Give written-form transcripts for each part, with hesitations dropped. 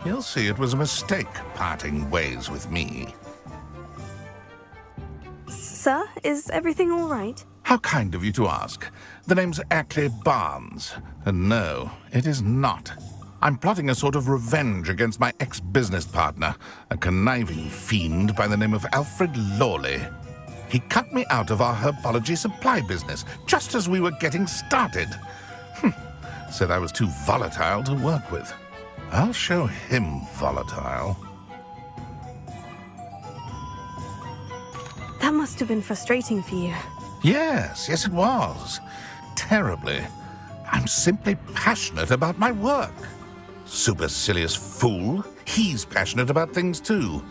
You'll see it was a mistake parting ways with me. Sir, is everything all right? How kind of you to ask. The name's Ackley Barnes. And no, it is not. I'm plotting a sort of revenge against my ex-business partner, a conniving fiend by the name of Alfred Lawley. He cut me out of our herbology supply business just as we were getting started. Said I was too volatile to work with. I'll show him volatile. That must have been frustrating for you. Yes, it was. Terribly. I'm simply passionate about my work. Supercilious fool. He's passionate about things too,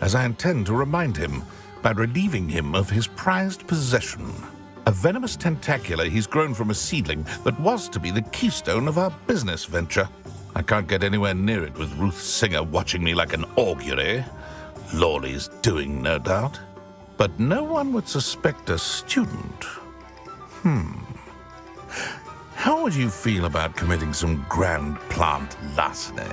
as I intend to remind him by relieving him of his prized possession. A venomous tentacula he's grown from a seedling that was to be the keystone of our business venture. I can't get anywhere near it with Ruth Singer watching me like an augury. Lawley's doing, no doubt. But no one would suspect a student. How would you feel about committing some grand plant larceny?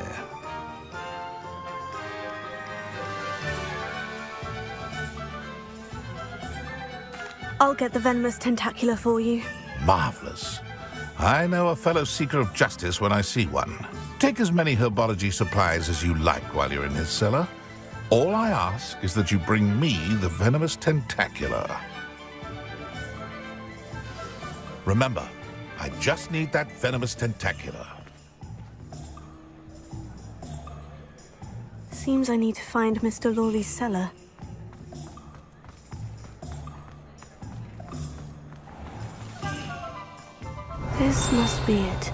I'll get the venomous tentacula for you. Marvelous. I know a fellow seeker of justice when I see one. Take as many herbology supplies as you like while you're in his cellar. All I ask is that you bring me the venomous tentacula. Remember, I just need that venomous tentacula. Seems I need to find Mr. Lawley's cellar. This must be it.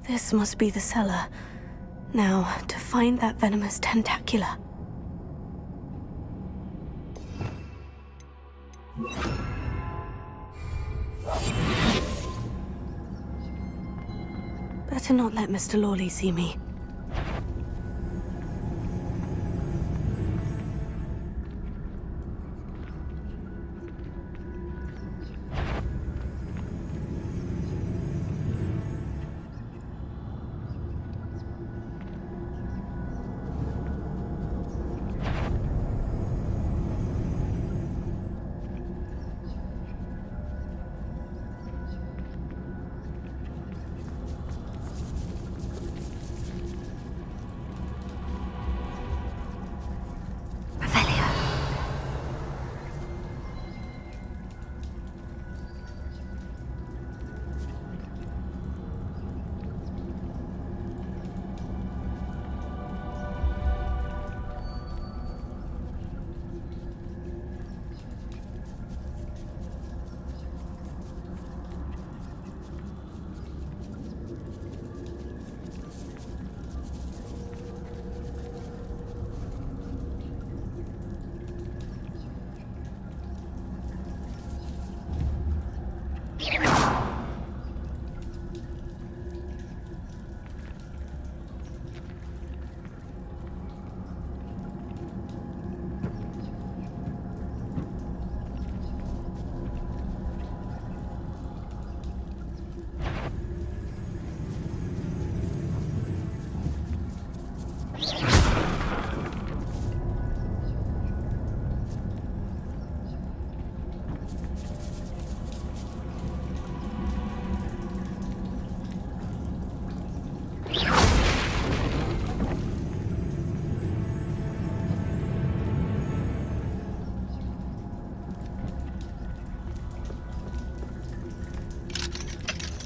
This must be the cellar. Now, to find that venomous tentacula. Better not let Mr. Lawley see me.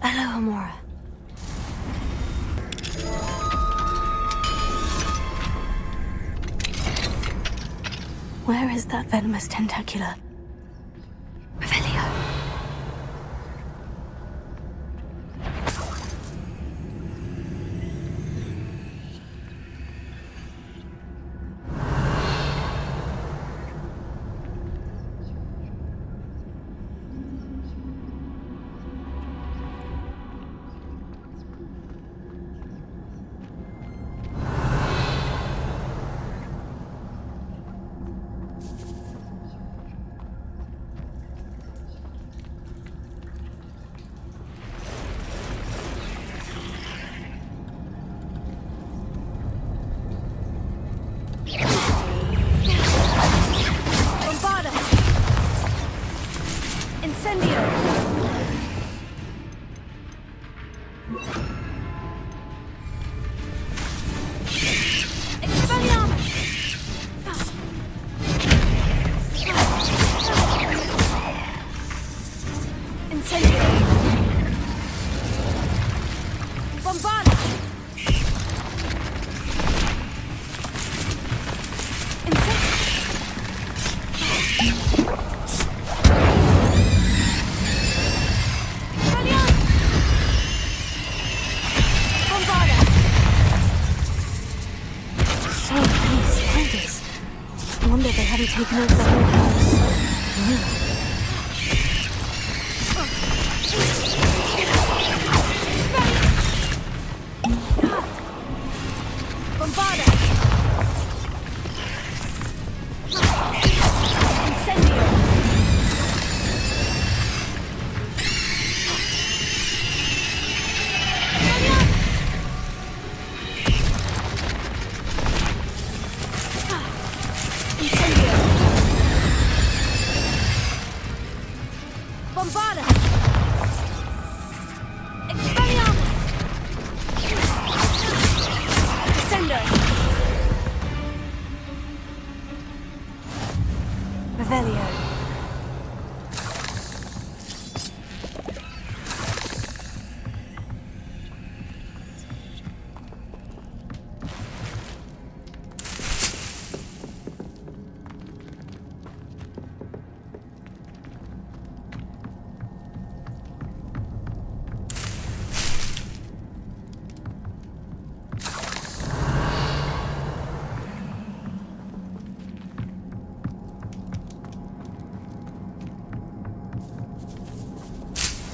Hello, Amora. Where is that venomous tentacula? Revelio. taken over the whole house. Bombarda! Incendio! Incendio! Bombarda! Expelliarmus! Descendo! Revelio.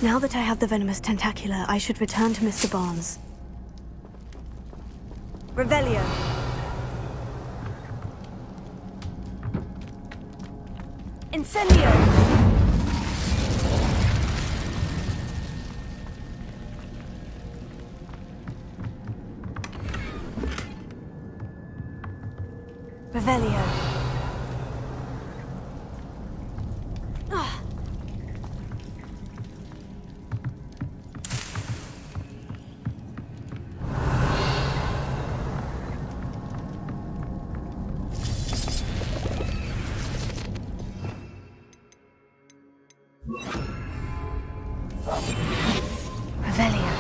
Now that I have the venomous tentacula, I should return to Mr. Barnes. Revelio. Incendio! Revelio. Revelio.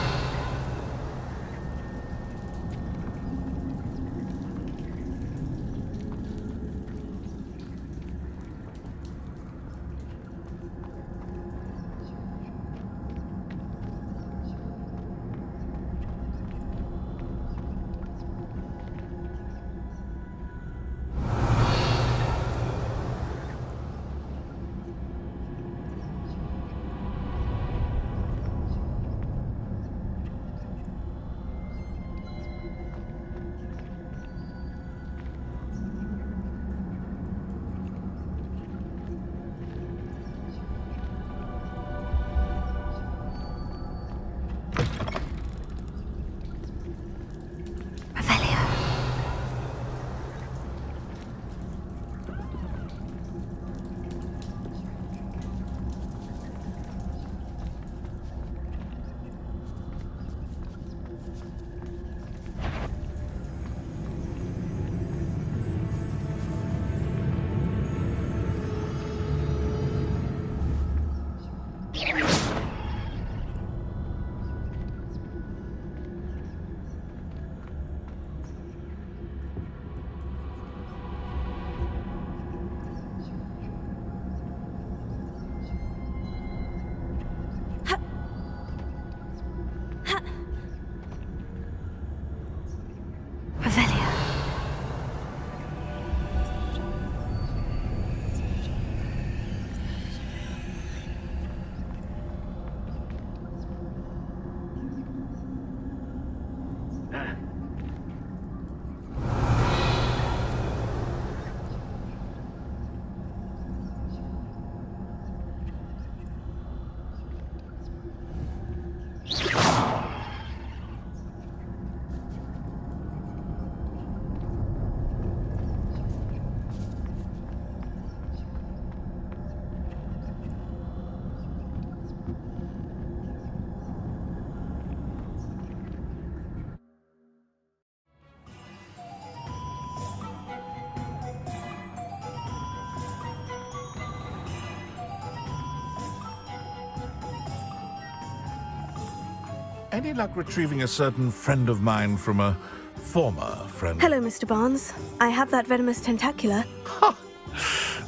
Any luck retrieving a certain friend of mine from a former friend? Hello, Mr. Barnes. I have that venomous tentacula. Ha!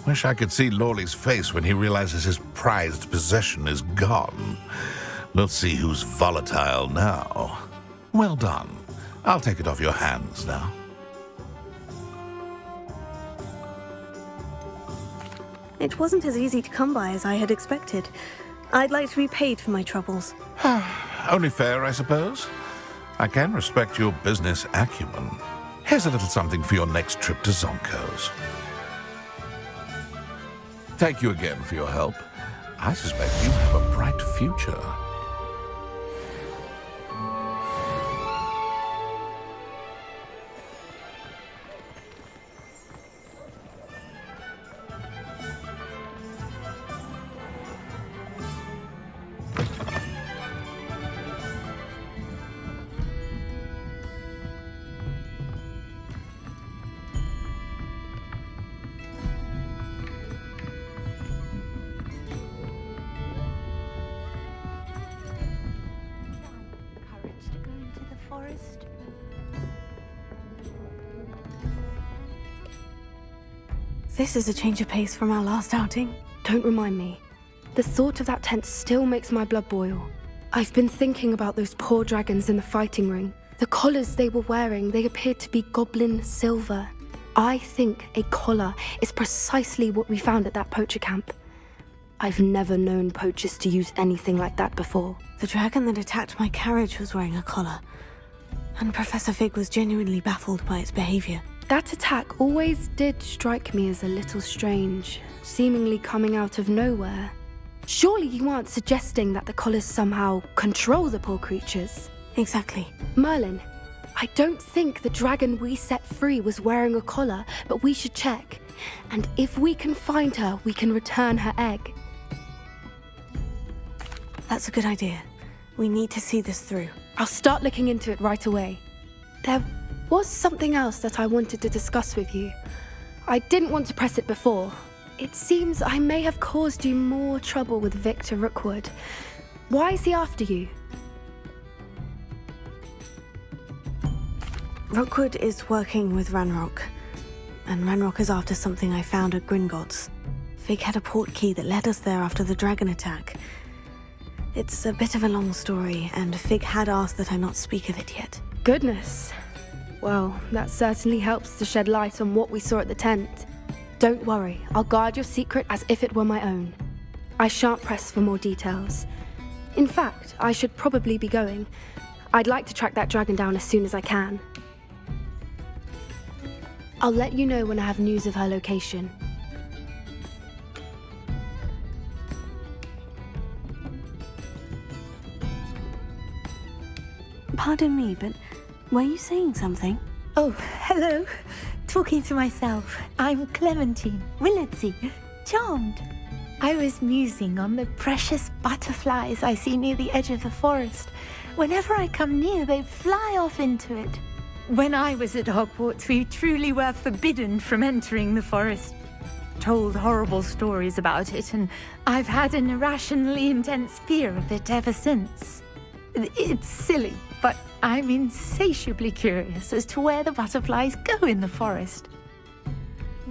Wish I could see Lawley's face when he realizes his prized possession is gone. Let's see who's volatile now. Well done. I'll take it off your hands now. It wasn't as easy to come by as I had expected. I'd like to be paid for my troubles. Only fair, I suppose. I can respect your business acumen. Here's a little something for your next trip to Zonko's. Thank you again for your help. I suspect you have a bright future. Courage to go into the forest. This is a change of pace from our last outing. Don't remind me. The thought of that tent still makes my blood boil. I've been thinking about those poor dragons in the fighting ring. The collars they were wearing, they appeared to be goblin silver. I think a collar is precisely what we found at that poacher camp. I've never known poachers to use anything like that before. The dragon that attacked my carriage was wearing a collar, and Professor Fig was genuinely baffled by its behavior. That attack always did strike me as a little strange, seemingly coming out of nowhere. Surely you aren't suggesting that the collars somehow control the poor creatures? Exactly. Merlin, I don't think the dragon we set free was wearing a collar, but we should check. And if we can find her, we can return her egg. That's a good idea. We need to see this through. I'll start looking into it right away. There was something else that I wanted to discuss with you. I didn't want to press it before. It seems I may have caused you more trouble with Victor Rookwood. Why is he after you? Rookwood is working with Ranrock, and Ranrock is after something I found at Gringotts. Fig had a portkey that led us there after the dragon attack. It's a bit of a long story, and Fig had asked that I not speak of it yet. Goodness. Well, that certainly helps to shed light on what we saw at the tent. Don't worry, I'll guard your secret as if it were my own. I shan't press for more details. In fact, I should probably be going. I'd like to track that dragon down as soon as I can. I'll let you know when I have news of her location. Pardon me, but were you saying something? Oh, hello. Talking to myself. I'm Clementine Willardsey. Charmed. I was musing on the precious butterflies I see near the edge of the forest. Whenever I come near, they fly off into it. When I was at Hogwarts, we truly were forbidden from entering the forest. Told horrible stories about it, and I've had an irrationally intense fear of it ever since. It's silly, but I'm insatiably curious as to where the butterflies go in the forest.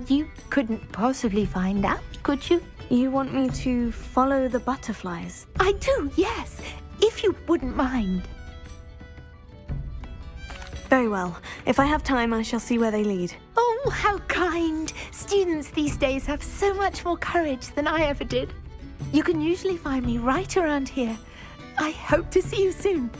You couldn't possibly find out, could you? You want me to follow the butterflies? I do, yes, if you wouldn't mind. Very well. If I have time, I shall see where they lead. Oh, how kind! Students these days have so much more courage than I ever did. You can usually find me right around here. I hope to see you soon.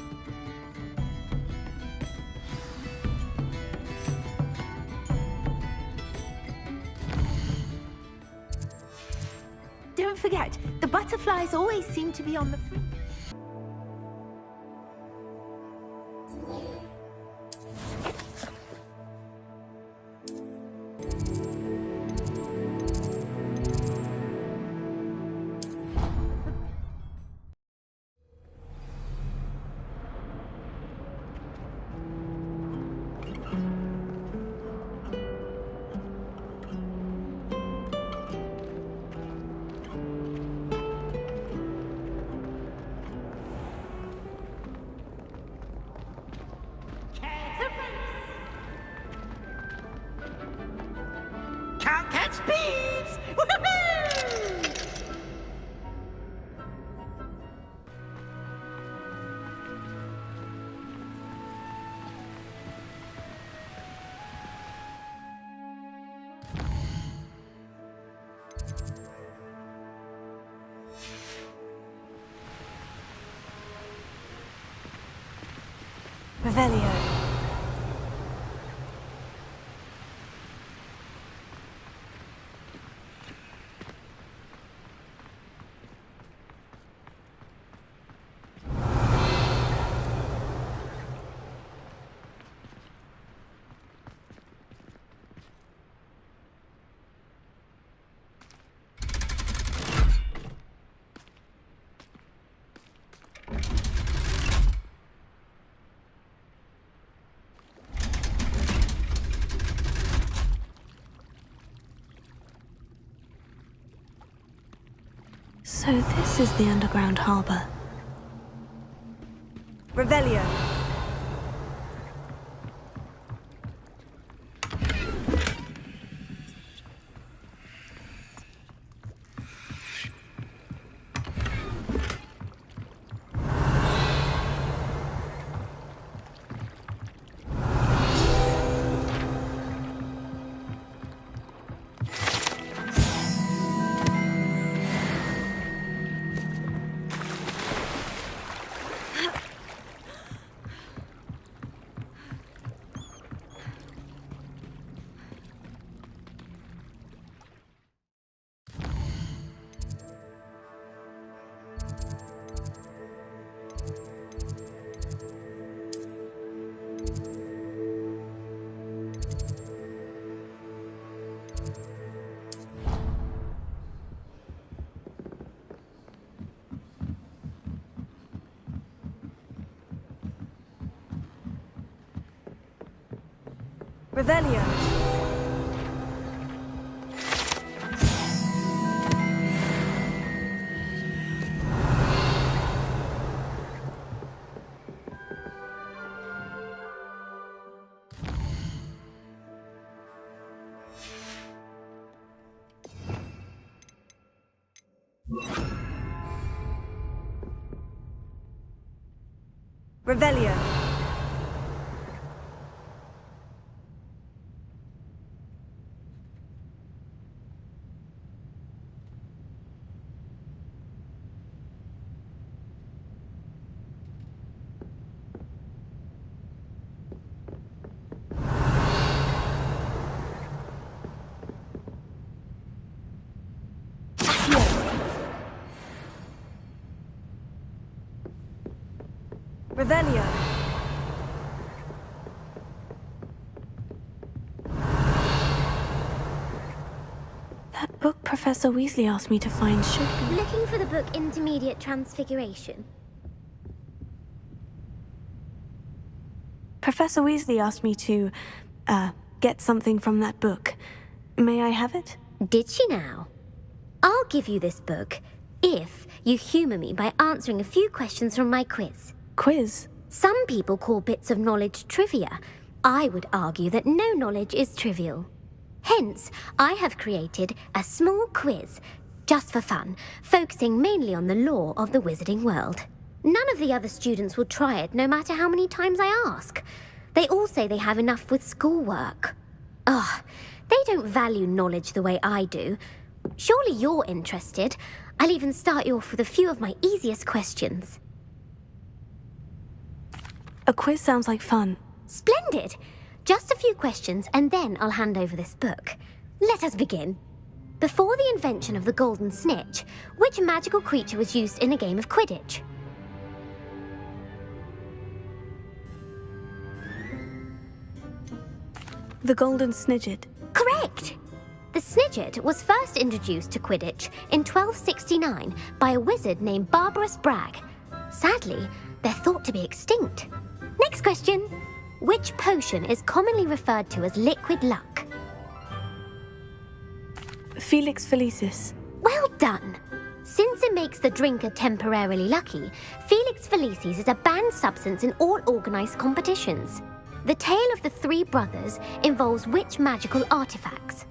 Don't forget, the butterflies always seem to be on the front. Can't catch bees! Woohoo! Revelio. So this is the underground harbor. Revelio. Revelio. Revelio. Revelio. That book Professor Weasley asked me to find should be... Looking for the book Intermediate Transfiguration? Professor Weasley asked me to, get something from that book. May I have it? Did she now? I'll give you this book if you humour me by answering a few questions from my quiz. Quiz? Some people call bits of knowledge trivia. I would argue that no knowledge is trivial. Hence, I have created a small quiz, just for fun, focusing mainly on the lore of the wizarding world. None of the other students will try it, no matter how many times I ask. They all say they have enough with schoolwork. Ugh, they don't value knowledge the way I do. Surely you're interested. I'll even start you off with a few of my easiest questions. A quiz sounds like fun. Splendid! Just a few questions, and then I'll hand over this book. Let us begin. Before the invention of the golden snitch, which magical creature was used in a game of Quidditch? The golden snidget. Correct! The snidget was first introduced to Quidditch in 1269 by a wizard named Barbarous Bragg. Sadly, they're thought to be extinct. Next question. Which potion is commonly referred to as liquid luck? Felix Felicis. Well done! Since it makes the drinker temporarily lucky, Felix Felicis is a banned substance in all organised competitions. The tale of the three brothers involves which magical artifacts?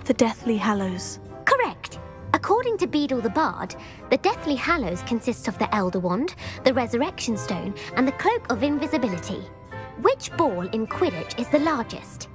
The Deathly Hallows. Correct! According to Beedle the Bard, the Deathly Hallows consists of the Elder Wand, the Resurrection Stone, and the Cloak of Invisibility. Which ball in Quidditch is the largest?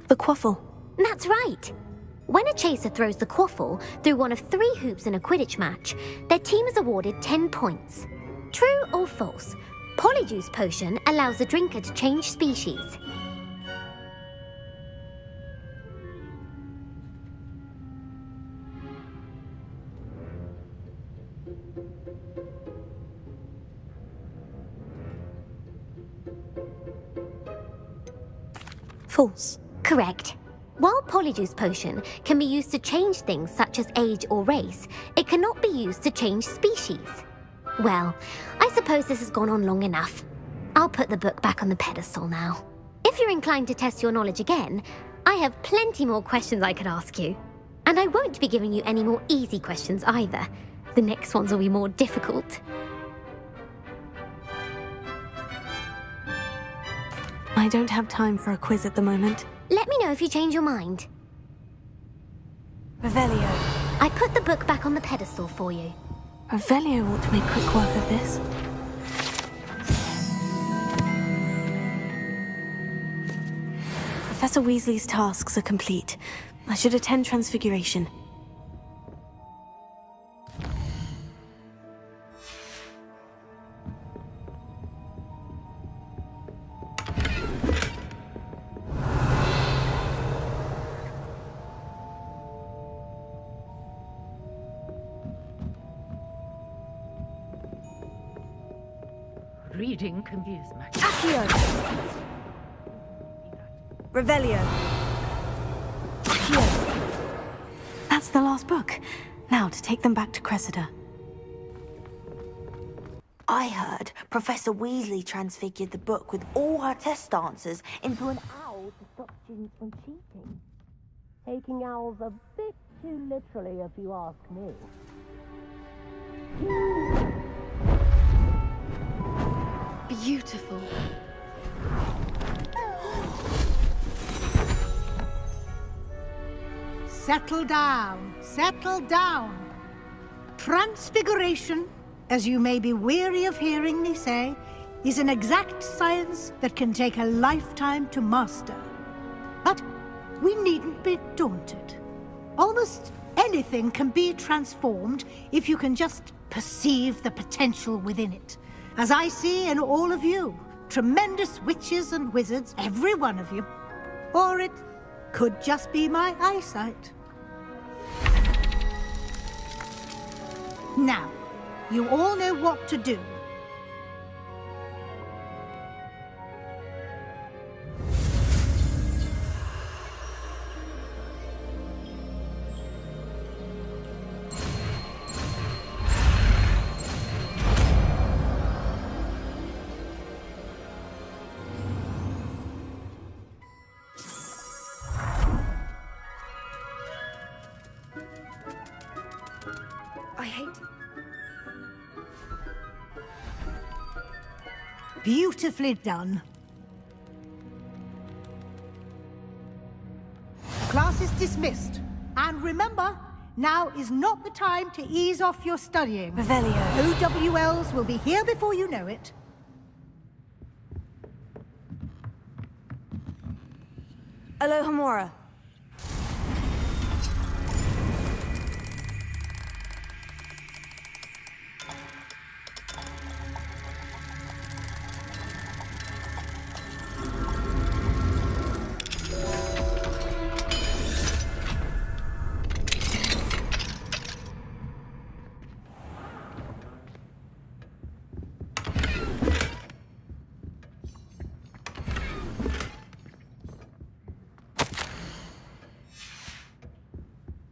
The quaffle. That's right. When a chaser throws the quaffle through one of 3 hoops in a Quidditch match, their team is awarded 10 points. True or false? Polyjuice potion allows the drinker to change species. False. Correct. While Polyjuice Potion can be used to change things such as age or race, it cannot be used to change species. Well, I suppose this has gone on long enough. I'll put the book back on the pedestal now. If you're inclined to test your knowledge again, I have plenty more questions I could ask you. And I won't be giving you any more easy questions either. The next ones will be more difficult. I don't have time for a quiz at the moment. Let me know if you change your mind. Revelio. I put the book back on the pedestal for you. Revelio ought to make quick work of this. Professor Weasley's tasks are complete. I should attend Transfiguration. Reading confused my... Accio. Revelio. Accio. That's the last book. Now to take them back to Cressida. I heard Professor Weasley transfigured the book with all her test answers into an owl to stop students from cheating. Taking owls a bit too literally, if you ask me. Beautiful. Settle down, settle down. Transfiguration, as you may be weary of hearing me say, is an exact science that can take a lifetime to master. But we needn't be daunted. Almost anything can be transformed if you can just perceive the potential within it. As I see in all of you, tremendous witches and wizards, every one of you. Or it could just be my eyesight. Now, you all know what to do. I hate... Beautifully done. Class is dismissed. And remember, now is not the time to ease off your studying. Revelio. OWLs will be here before you know it. Alohomora.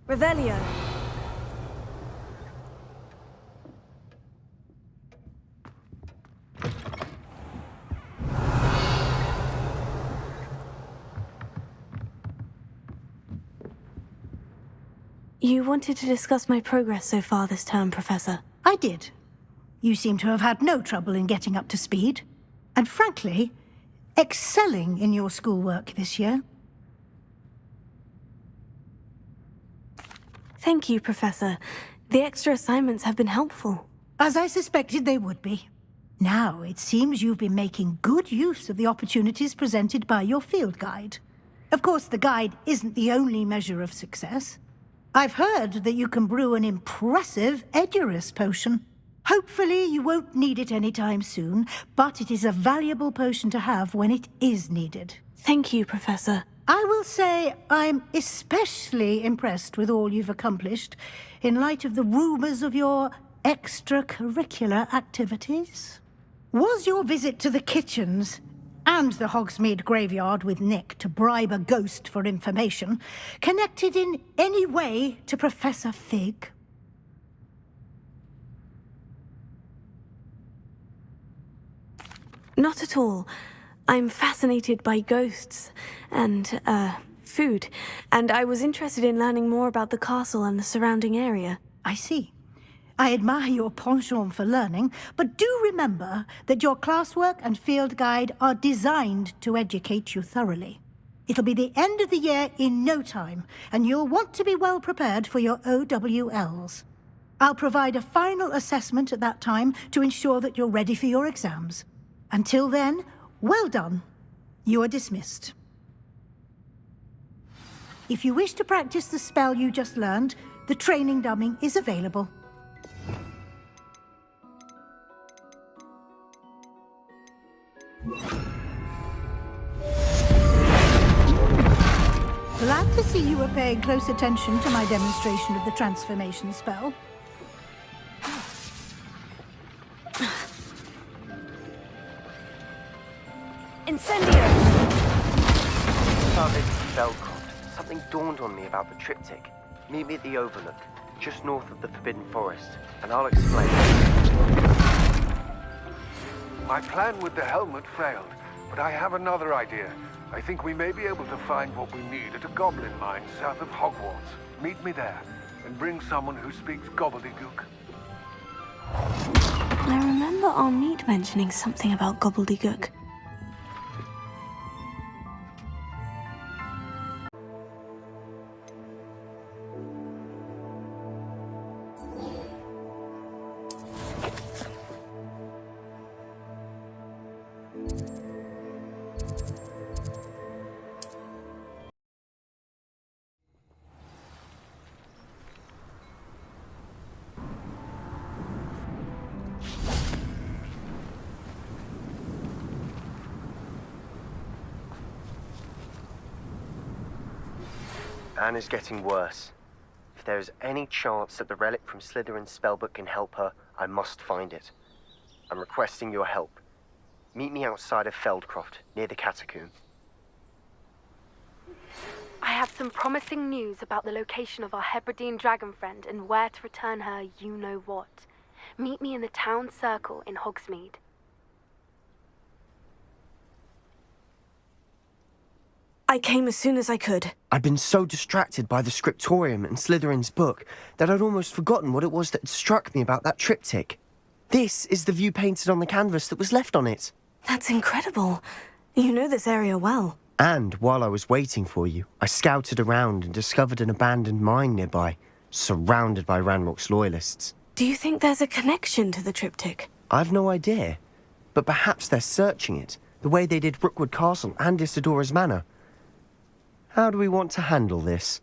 Revelio. You wanted to discuss my progress so far this term, Professor. I did. You seem to have had no trouble in getting up to speed. And frankly, excelling in your schoolwork this year. Thank you, Professor. The extra assignments have been helpful. As I suspected they would be. Now, it seems you've been making good use of the opportunities presented by your field guide. Of course, the guide isn't the only measure of success. I've heard that you can brew an impressive Edurus potion. Hopefully, you won't need it anytime soon, but it is a valuable potion to have when it is needed. Thank you, Professor. I will say I'm especially impressed with all you've accomplished in light of the rumors of your extracurricular activities. Was your visit to the kitchens and the Hogsmeade graveyard with Nick to bribe a ghost for information connected in any way to Professor Fig? Not at all. I'm fascinated by ghosts and, food, and I was interested in learning more about the castle and the surrounding area. I see. I admire your penchant for learning, but do remember that your classwork and field guide are designed to educate you thoroughly. It'll be the end of the year in no time, and you'll want to be well prepared for your OWLs. I'll provide a final assessment at that time to ensure that you're ready for your exams. Until then, well done. You are dismissed. If you wish to practice the spell you just learned, the training dummy is available. Glad to see you were paying close attention to my demonstration of the transformation spell. Incendio! Spellcraft. Something dawned on me about the triptych. Meet me at the Overlook, just north of the Forbidden Forest, and I'll explain. My plan with the helmet failed, but I have another idea. I think we may be able to find what we need at a goblin mine south of Hogwarts. Meet me there, and bring someone who speaks gobbledygook. I remember Armid mentioning something about gobbledygook. Anne is getting worse. If there is any chance that the relic from Slytherin's spellbook can help her, I must find it. I'm requesting your help. Meet me outside of Feldcroft, near the catacomb. I have some promising news about the location of our Hebridean dragon friend and where to return her you-know-what. Meet me in the town circle in Hogsmeade. I came as soon as I could. I'd been so distracted by the scriptorium and Slytherin's book that I'd almost forgotten what it was that had struck me about that triptych. This is the view painted on the canvas that was left on it. That's incredible. You know this area well. And while I was waiting for you, I scouted around and discovered an abandoned mine nearby, surrounded by Ranrock's loyalists. Do you think there's a connection to the triptych? I've no idea, but perhaps they're searching it, the way they did Rookwood Castle and Isidora's Manor. How do we want to handle this?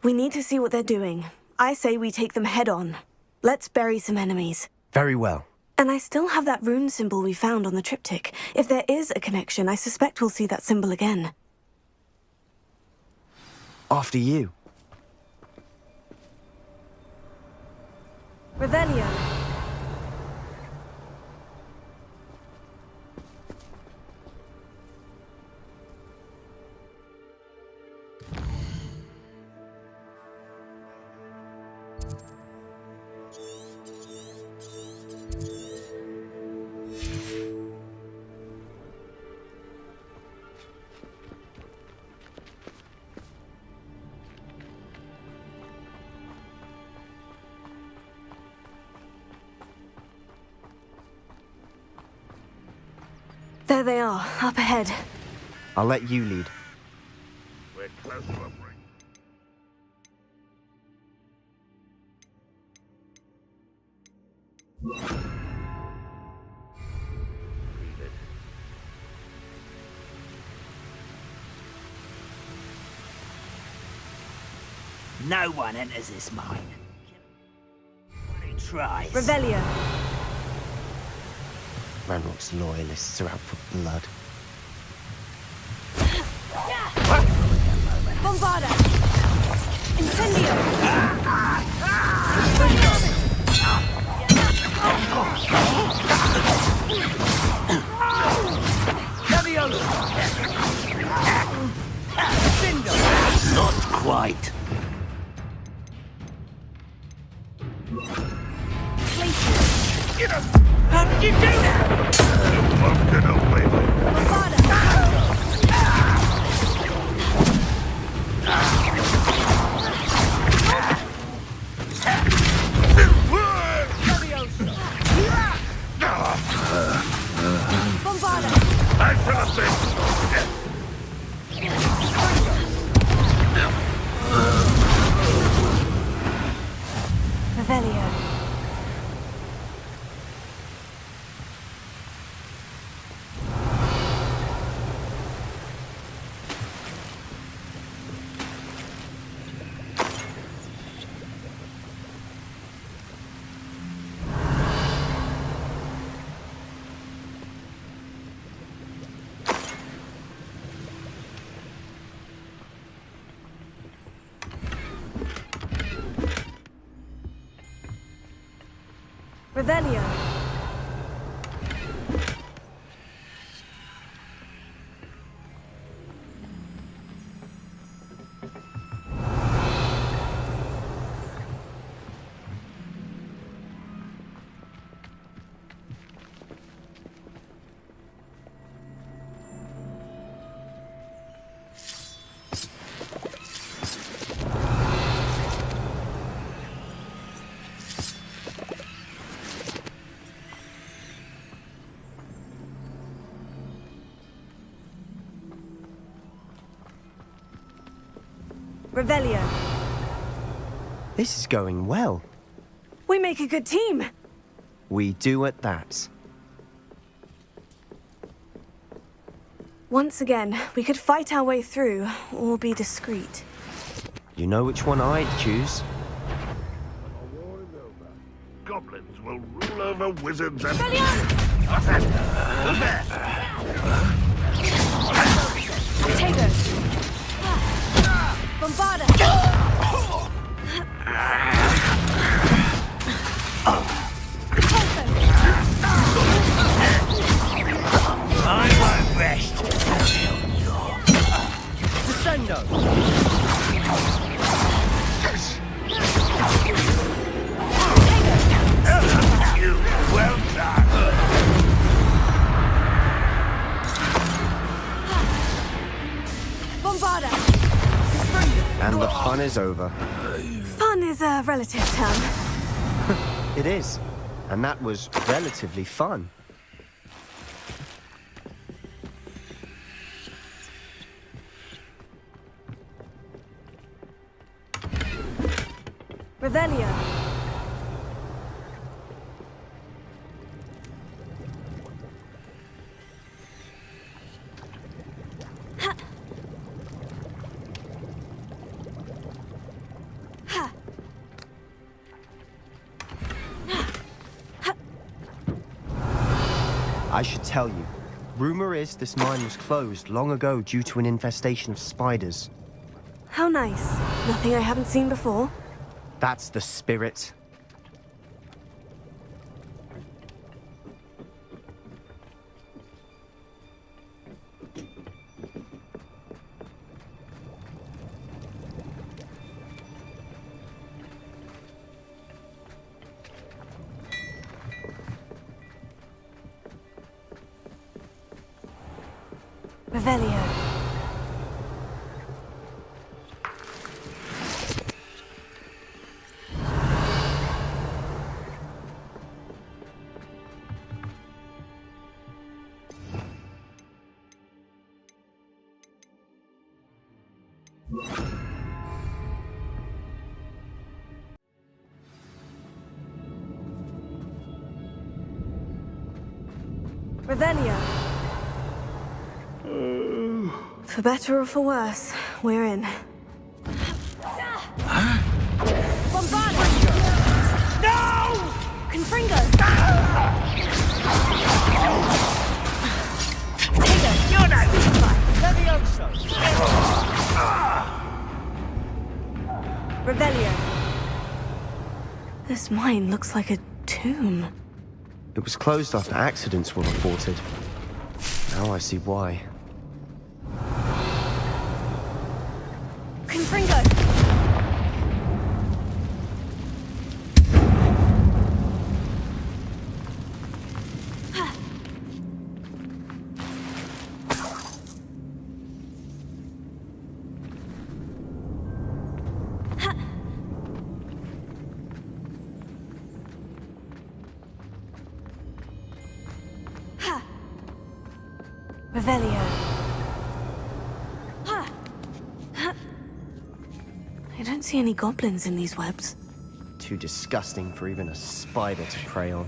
We need to see what they're doing. I say we take them head on. Let's bury some enemies. Very well. And I still have that rune symbol we found on the triptych. If there is a connection, I suspect we'll see that symbol again. After you. Revelio. There they are, up ahead. I'll let you lead. We're close to a break. No one enters this mine. He tries. Revelio. Ranrock's loyalists are out for blood. Bombarda! Incendio! Not quite. How did you do that? Won't get away with it. Bombarda! I shall have been. Revelio. Revelio. Revelio. This is going well. We make a good team. We do at that. Once again, we could fight our way through, or be discreet. You know which one I'd choose. Goblins will rule over wizards and... What's that? Who's there? Potatoes! Bombarda! I won't rest. Descendo! You, well done. Bombarda! And the fun is over. Fun is a relative term. It is. And that was relatively fun. Revelio. I should tell you. Rumor is this mine was closed long ago due to an infestation of spiders. How nice. Nothing I haven't seen before. That's the spirit. Revelio. Revelio. For better or for worse, we're in. Huh? Confringo! Potato! You're no Stupefy! Levioso! Revelio! This mine looks like a tomb. It was closed after accidents were reported. Now I see why. Confringo! Revelio. I don't see any goblins in these webs. Too disgusting for even a spider to prey on.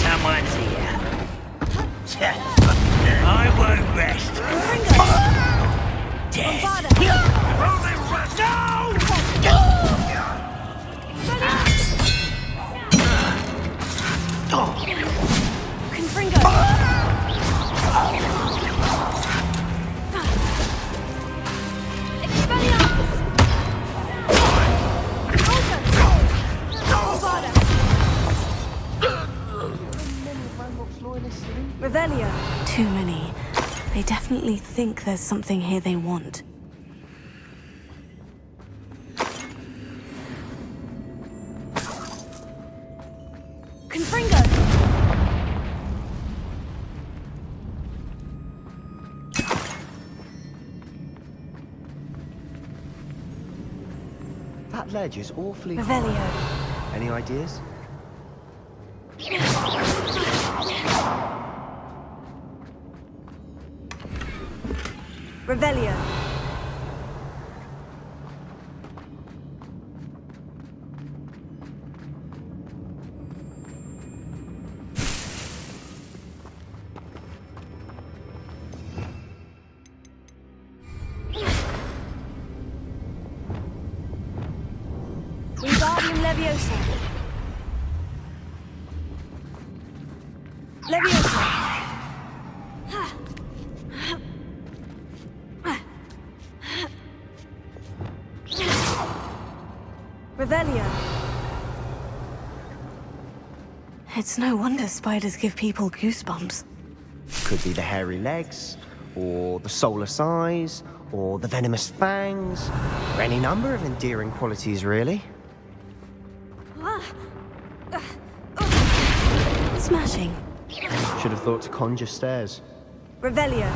Someone's here. I won't rest. Dead. Confringo! Expelliarmus! Revelio. Too many. They definitely think there's something here they want. Confringo! That ledge is awfully Revelio. high. Any ideas? Revelio. Wingardium Leviosa. Leviosa. Revelio. It's no wonder spiders give people goosebumps. Could be the hairy legs, or the soulless eyes, or the venomous fangs, or any number of endearing qualities, really. Smashing. Should have thought to conjure stairs. Revelio.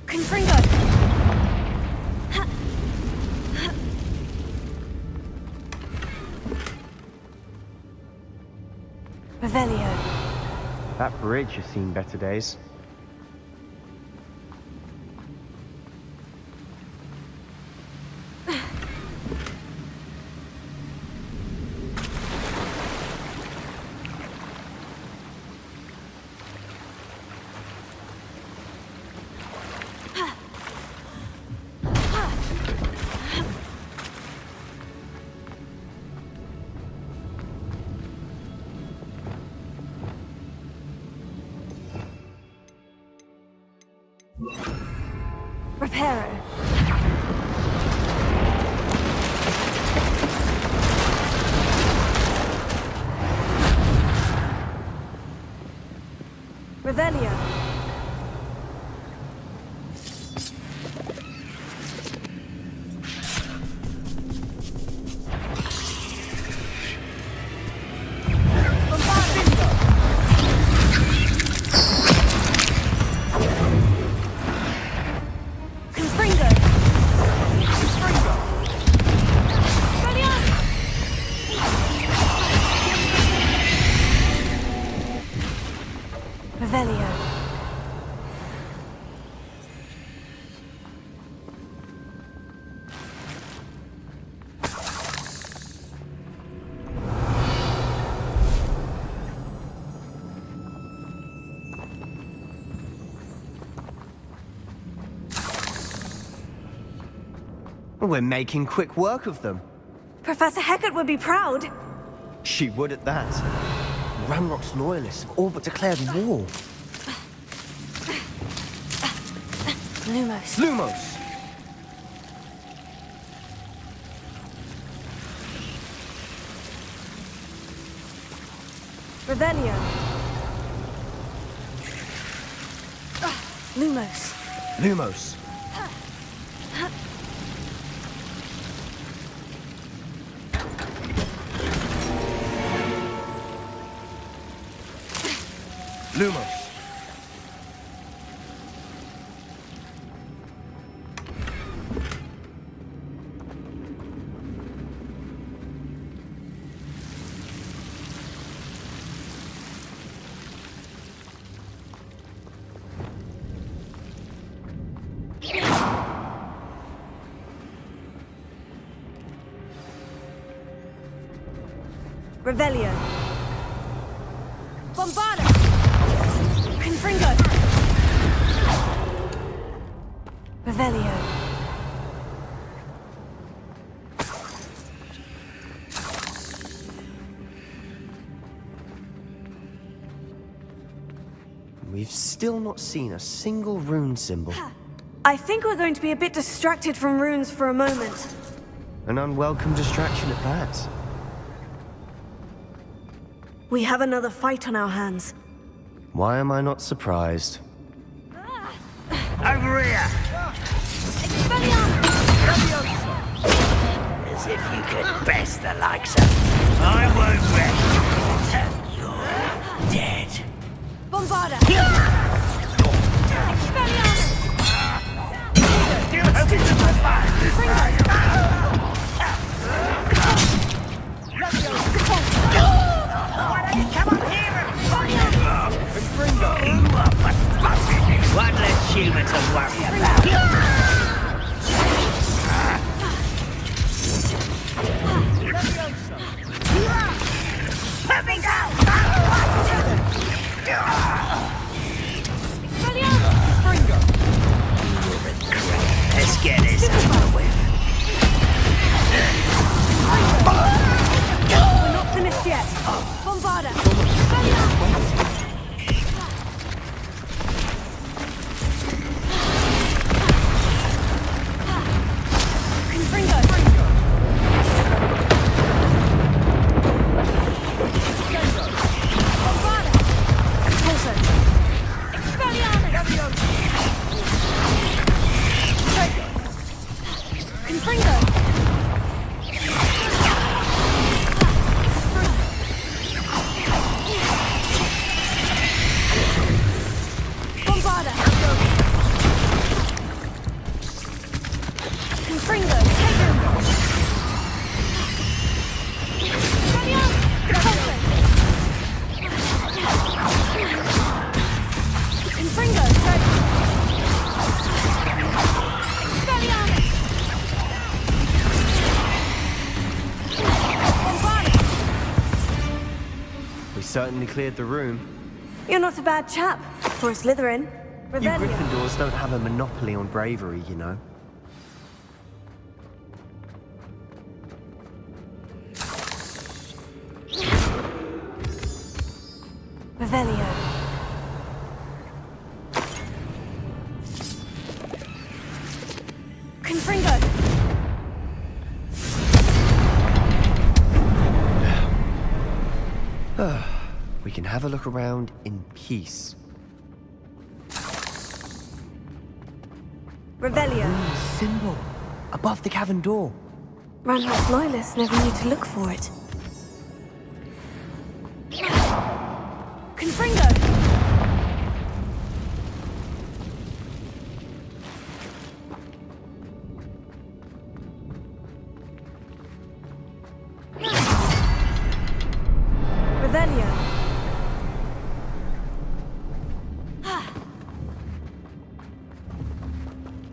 Confringo. Revelio. That bridge has seen better days. Reparo. Revelio. Confringo. Revelio. We're making quick work of them. Professor Hecat would be proud. She would at that. Ranrock's loyalists have all but declared war. Lumos. Lumos! Revelio. Lumos. Lumos. Lumos. Revelio. Bombarda. Confringo. Revelio. We've still not seen a single rune symbol. I think we're going to be a bit distracted from runes for a moment. An unwelcome distraction at that. We have another fight on our hands. Why am I not surprised? Over here! As if you could best the likes of... I won't rest until you're dead. Bombarda! You have to why don't you come up here and... One less human to worry about. Let me go! Let's get this over with. We're not finished yet. Bombarda! Certainly cleared the room. You're not a bad chap for a Slytherin. You Gryffindors don't have a monopoly on bravery, you know. Revelio. Confringo. We can have a look around in peace. Revelio. Symbol above the cavern door. Ranrock's loyalists never knew to look for it. Confringo. Revelio.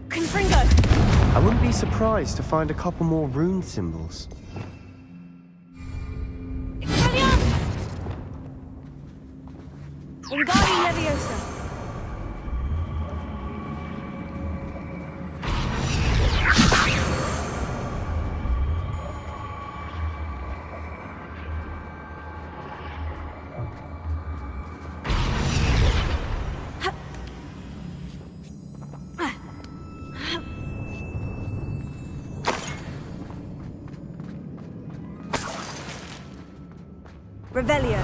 Confringo. I wouldn't be surprised to find a couple more rune symbols. Wingardium Leviosa. Revelio.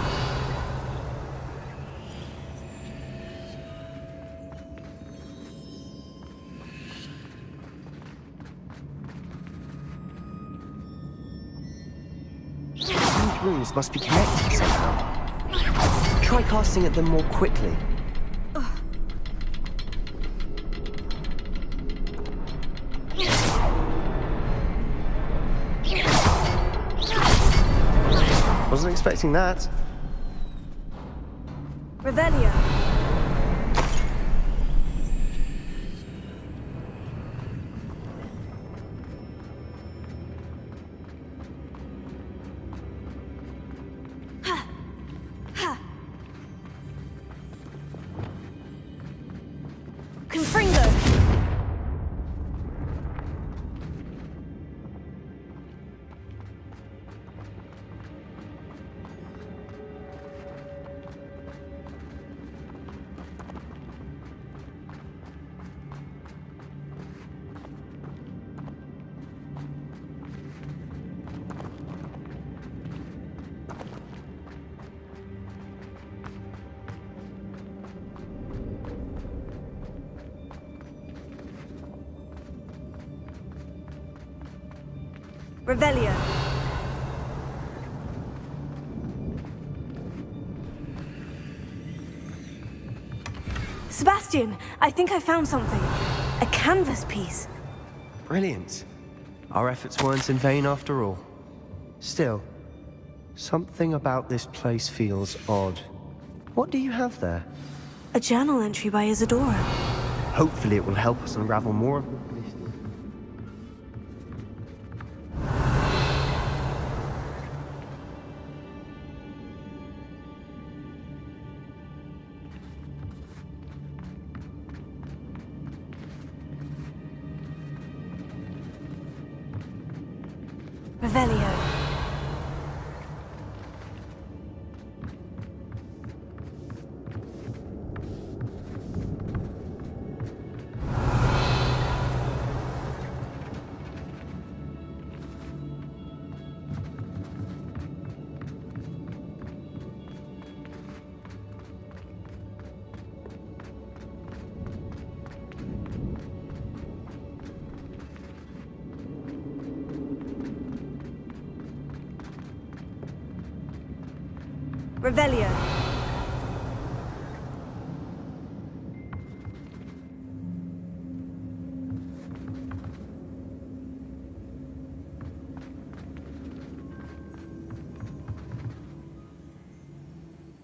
These runes must be connected somehow. Try casting at them more quickly. Wasn't expecting that. Revelio. Confringo. Revelio. Sebastian, I think I found something. A canvas piece. Brilliant. Our efforts weren't in vain after all. Still, something about this place feels odd. What do you have there? A journal entry by Isadora. Hopefully it will help us unravel more of this mystery. Revelio. Revelio.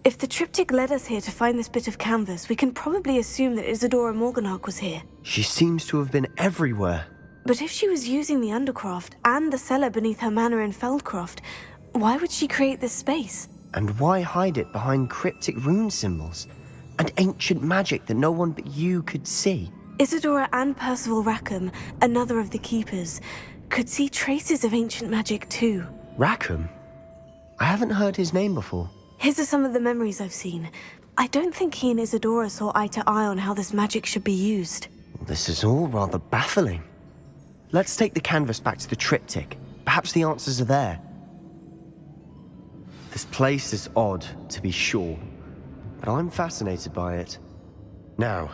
If the triptych led us here to find this bit of canvas, we can probably assume that Isadora Morganach was here. She seems to have been everywhere. But if she was using the Undercroft and the cellar beneath her manor in Feldcroft, why would she create this space? And why hide it behind cryptic rune symbols? And ancient magic that no one but you could see? Isadora and Percival Rackham, another of the Keepers, could see traces of ancient magic too. Rackham? I haven't heard his name before. His are some of the memories I've seen. I don't think he and Isadora saw eye to eye on how this magic should be used. This is all rather baffling. Let's take the canvas back to the triptych. Perhaps the answers are there. This place is odd, to be sure, but I'm fascinated by it. Now,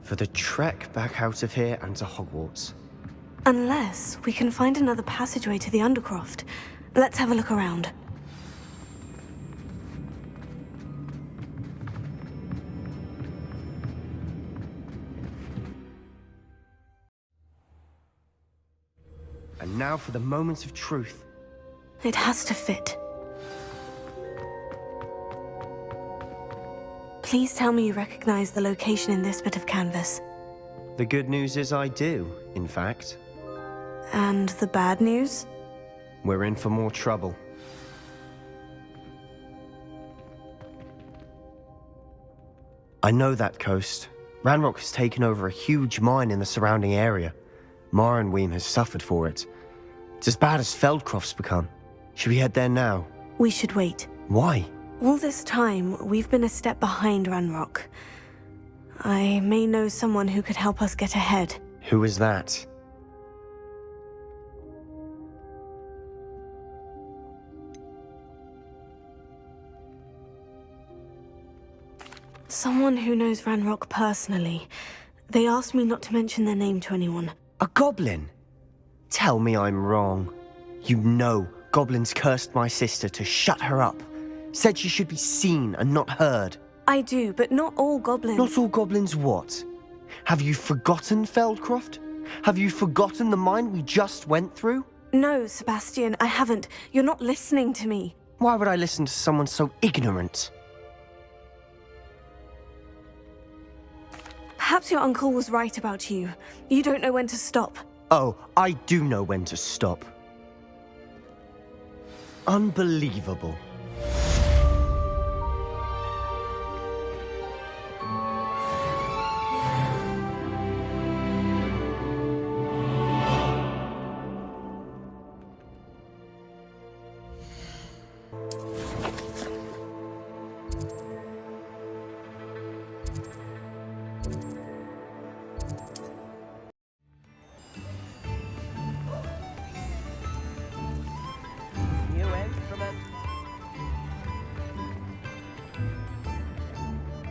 for the trek back out of here and to Hogwarts. Unless we can find another passageway to the Undercroft. Let's have a look around. And now for the moment of truth. It has to fit. Please tell me you recognize the location in this bit of canvas. The good news is I do, in fact. And the bad news? We're in for more trouble. I know that coast. Ranrock has taken over a huge mine in the surrounding area. Mornweem has suffered for it. It's as bad as Feldcroft's become. Should we head there now? We should wait. Why? All this time, we've been a step behind Ranrock. I may know someone who could help us get ahead. Who is that? Someone who knows Ranrock personally. They asked me not to mention their name to anyone. A goblin? Tell me I'm wrong. You know goblins cursed my sister to shut her up. Said she should be seen and not heard. I do, but not all goblins. Not all goblins what? Have you forgotten Feldcroft? Have you forgotten the mine we just went through? No, Sebastian, I haven't. You're not listening to me. Why would I listen to someone so ignorant? Perhaps your uncle was right about you. You don't know when to stop. Oh, I do know when to stop. Unbelievable.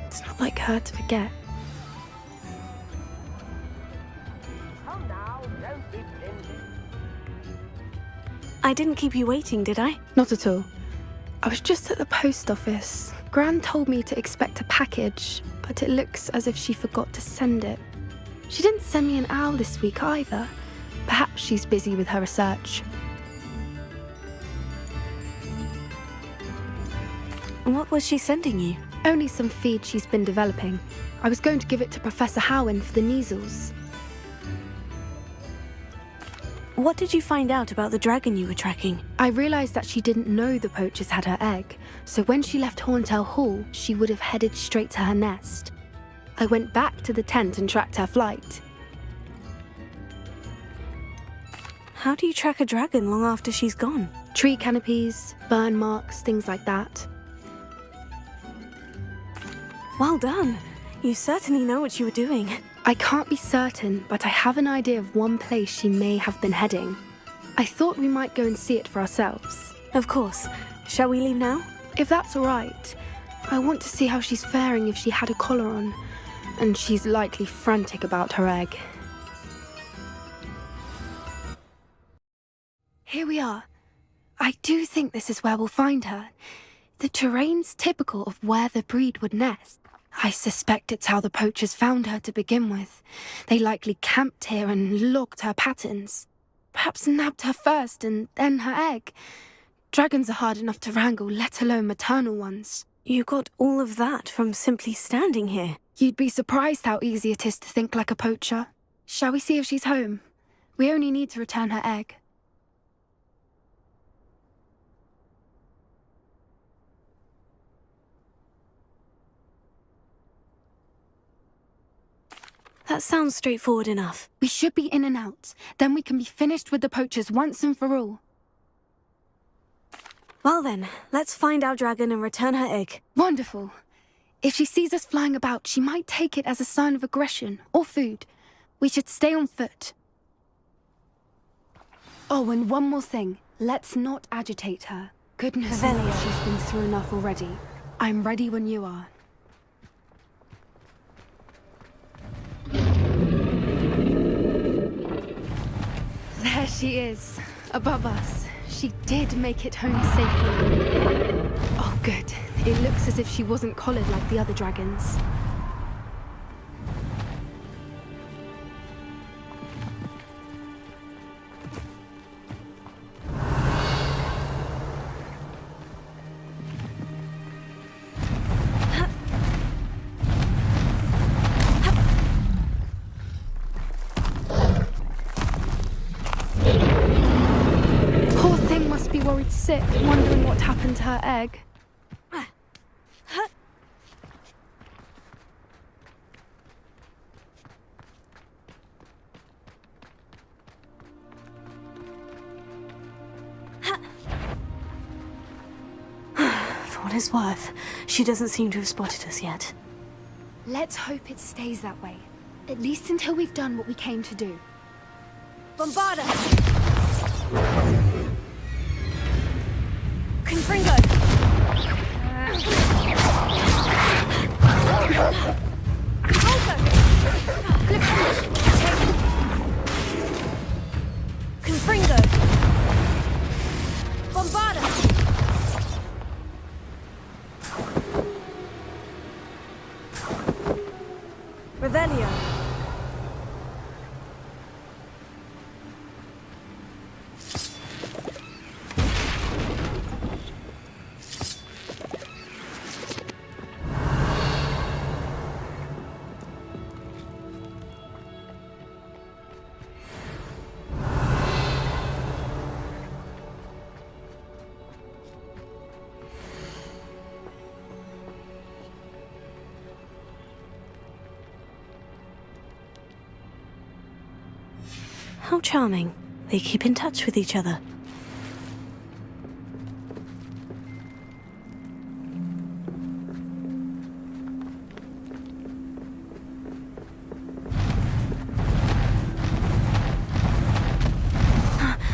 It's not like her to forget. I didn't keep you waiting, did I? Not at all. I was just at the post office. Gran told me to expect a package, but it looks as if she forgot to send it. She didn't send me an owl this week either. Perhaps she's busy with her research. What was she sending you? Only some feed she's been developing. I was going to give it to Professor Howin for the measles. What did you find out about the dragon you were tracking? I realised that she didn't know the poachers had her egg, so when she left Horntail Hall, she would have headed straight to her nest. I went back to the tent and tracked her flight. How do you track a dragon long after she's gone? Tree canopies, burn marks, things like that. Well done. You certainly know what you were doing. I can't be certain, but I have an idea of one place she may have been heading. I thought we might go and see it for ourselves. Of course. Shall we leave now? If that's all right. I want to see how she's faring if she had a collar on. And she's likely frantic about her egg. Here we are. I do think this is where we'll find her. The terrain's typical of where the breed would nest. I suspect it's how the poachers found her to begin with. They likely camped here and logged her patterns. Perhaps nabbed her first and then her egg. Dragons are hard enough to wrangle, let alone maternal ones. You got all of that from simply standing here. You'd be surprised how easy it is to think like a poacher. Shall we see if she's home? We only need to return her egg. That sounds straightforward enough. We should be in and out. Then we can be finished with the poachers once and for all. Well then, let's find our dragon and return her egg. Wonderful. If she sees us flying about, she might take it as a sign of aggression or food. We should stay on foot. Oh, and one more thing. Let's not agitate her. Goodness knows she's been through enough already. I'm ready when you are. There she is, above us. She did make it home safely. Oh, good. It looks as if she wasn't collared like the other dragons. Worried sick, wondering what happened to her egg. For what it's worth, she doesn't seem to have spotted us yet. Let's hope it stays that way. At least until we've done what we came to do. Bombarda! Confringo! Revelio. How charming. They keep in touch with each other.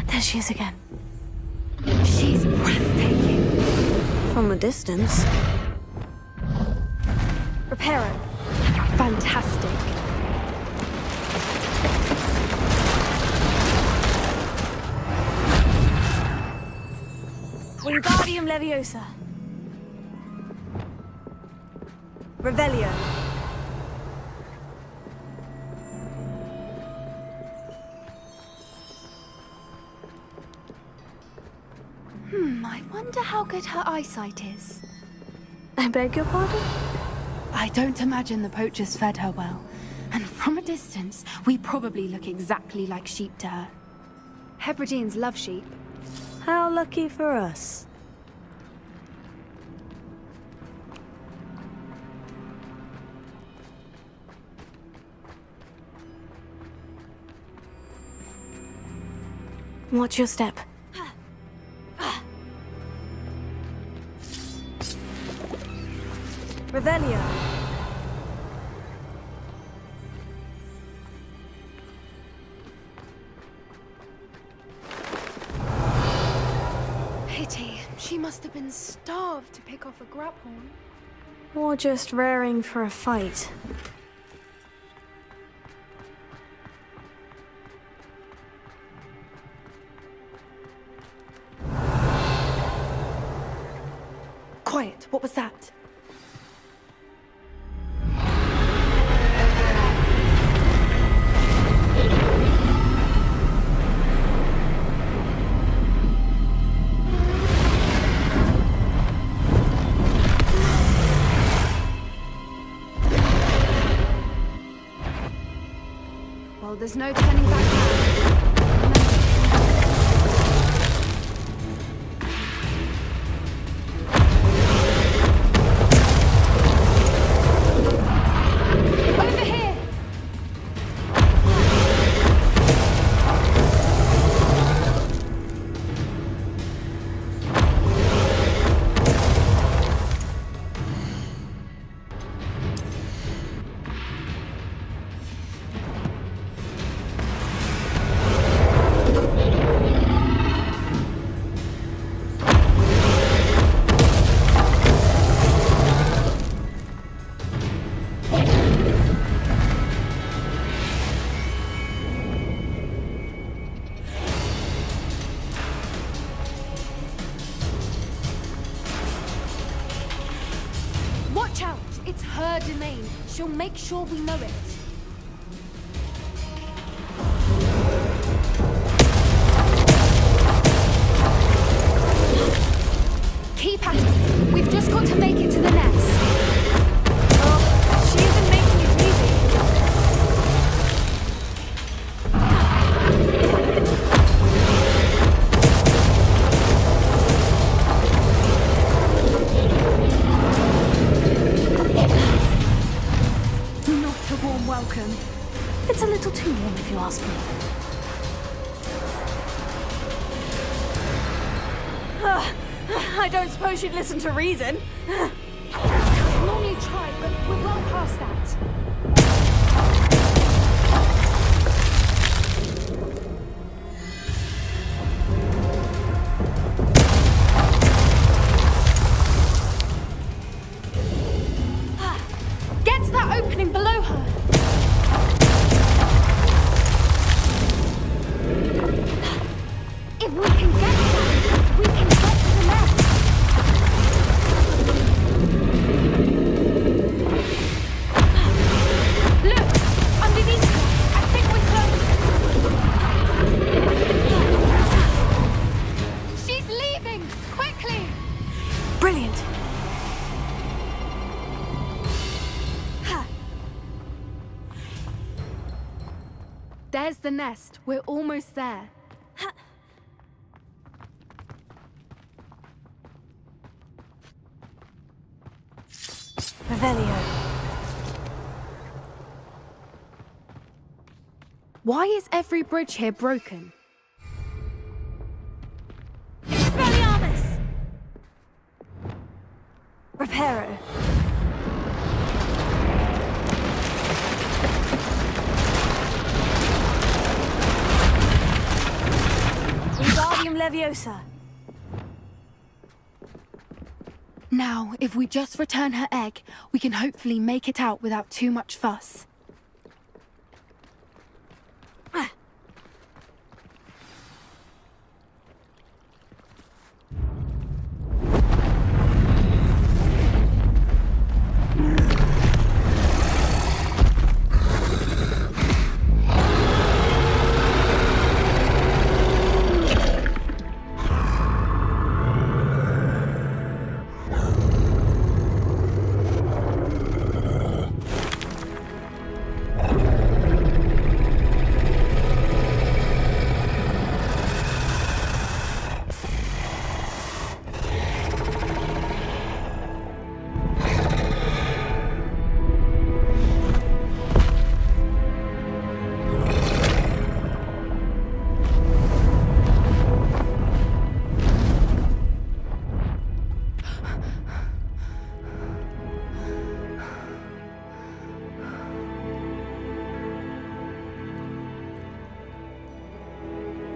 There she is again. She's breathtaking. From a distance. Reparo. Fantastic. Wingardium Leviosa. Revelio. I wonder how good her eyesight is. I beg your pardon? I don't imagine the poachers fed her well. And from a distance, we probably look exactly like sheep to her. Hebrideans love sheep. How lucky for us. Watch your step. Revelio. Pity. She must have been starved to pick off a grubhorn. Or just raring for a fight. Quiet. What was that? Well, there's no turning back now. Over here! Watch out! It's her domain. She'll make sure we know it. Keep at it. We've just got to make it to the nest. Oh, she isn't making it easy. Not a warm welcome. It's a little too warm if you ask me. I don't suppose she'd listen to reason. Normally try, but we're well past that. Get to that opening below her. If we can get to that, we can get to the nest. There's the nest. We're almost there. Revelio. Why is every bridge here broken? Expelliarmus! Reparo. Wingardium Leviosa. Now, if we just return her egg, we can hopefully make it out without too much fuss.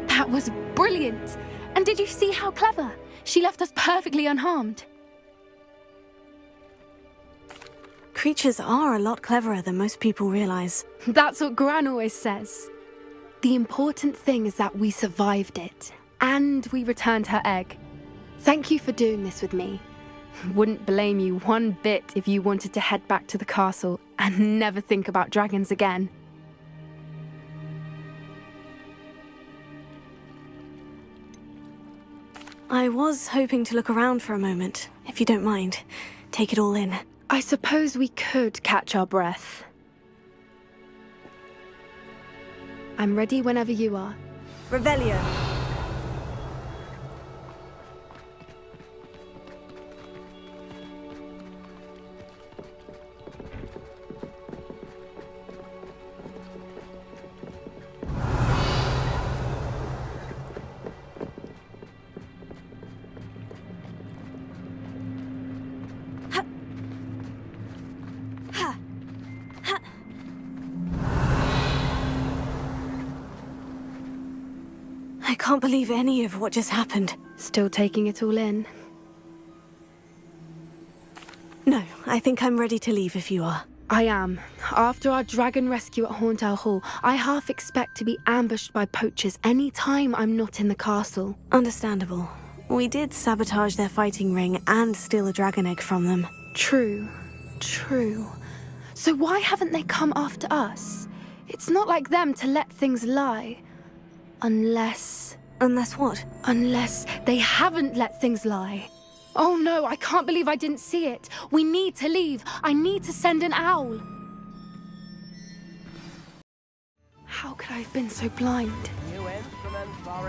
That was brilliant! And did you see how clever? She left us perfectly unharmed. Creatures are a lot cleverer than most people realize. That's what Gran always says. The important thing is that we survived it, and we returned her egg. Thank you for doing this with me. Wouldn't blame you one bit if you wanted to head back to the castle and never think about dragons again. I was hoping to look around for a moment, if you don't mind. Take it all in. I suppose we could catch our breath. I'm ready whenever you are. Revelio. I can't believe any of what just happened. Still taking it all in? No, I think I'm ready to leave if you are. I am. After our dragon rescue at Hauntow Hall, I half expect to be ambushed by poachers any time I'm not in the castle. Understandable. We did sabotage their fighting ring and steal a dragon egg from them. True. So why haven't they come after us? It's not like them to let things lie. Unless what? Unless they haven't let things lie. Oh no, I can't believe I didn't see it. We need to leave. I need to send an owl. How could I have been so blind? New instruments are